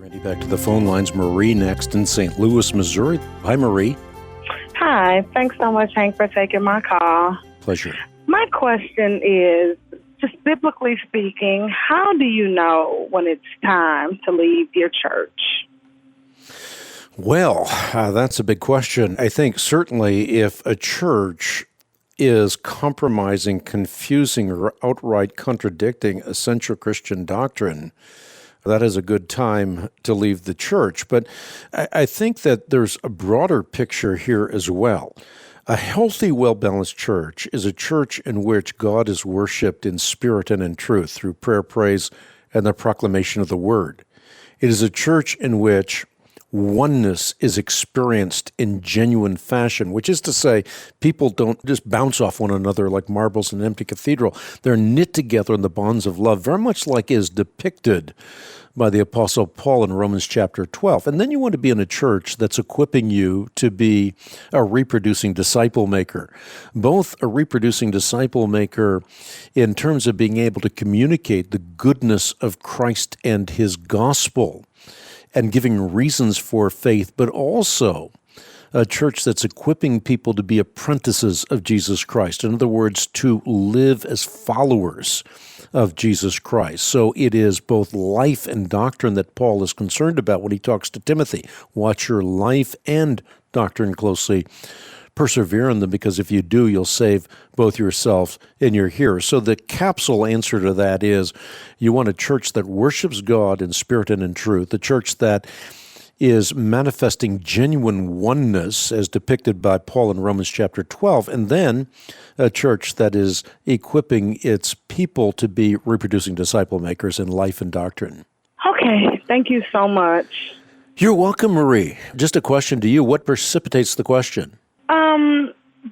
Randy, back to the phone lines. Marie next in St. Louis, Missouri. Hi, Marie. Hi. Thanks so much, Hank, for taking my call. Pleasure. My question is, just biblically speaking, how do you know when it's time to leave your church? Well, that's a big question. I think certainly if a church is compromising, confusing, or outright contradicting essential Christian doctrine, that is a good time to leave the church. But I think that there's a broader picture here as well. A healthy, well-balanced church is a church in which God is worshiped in spirit and in truth through prayer, praise, and the proclamation of the word. It is a church in which oneness is experienced in genuine fashion, which is to say, people don't just bounce off one another like marbles in an empty cathedral. They're knit together in the bonds of love, very much like is depicted by the Apostle Paul in Romans chapter 12. And then you want to be in a church that's equipping you to be a reproducing disciple maker, both a reproducing disciple maker in terms of being able to communicate the goodness of Christ and his gospel, and giving reasons for faith, but also a church that's equipping people to be apprentices of Jesus Christ. In other words, to live as followers of Jesus Christ. So it is both life and doctrine that Paul is concerned about when he talks to Timothy. Watch your life and doctrine closely. Persevere in them, because if you do, you'll save both yourself and your hearers. So the capsule answer to that is you want a church that worships God in spirit and in truth, a church that is manifesting genuine oneness as depicted by Paul in Romans chapter 12, and then a church that is equipping its people to be reproducing disciple makers in life and doctrine. Okay, thank you so much. You're welcome, Marie. Just a question to you. What precipitates the question?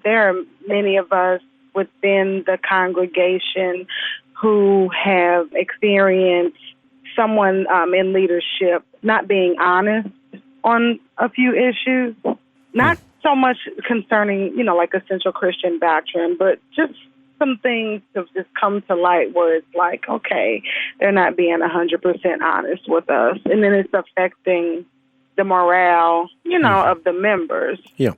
There are many of us within the congregation who have experienced someone in leadership not being honest on a few issues, not so much concerning, like essential Christian doctrine, but just some things have just come to light where it's like, okay, they're not being 100% honest with us. And then it's affecting the morale, of the members. Yeah.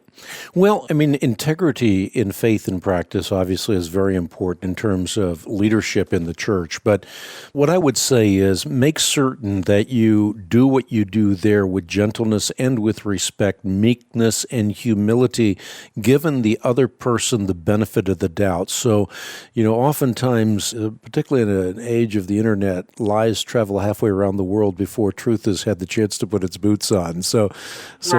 Well, integrity in faith and practice obviously is very important in terms of leadership in the church. But what I would say is make certain that you do what you do there with gentleness and with respect, meekness and humility, given the other person the benefit of the doubt. So, oftentimes, particularly in an age of the internet, lies travel halfway around the world before truth has had the chance to put its boots on. So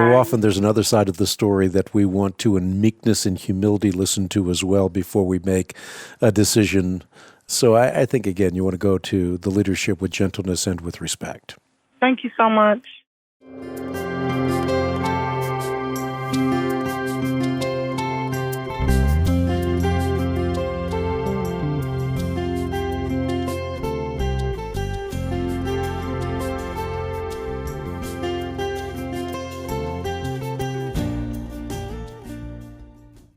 Right. often there's another side of the story that we want to, in meekness and humility, listen to as well before we make a decision. So I think, again, you want to go to the leadership with gentleness and with respect. Thank you so much.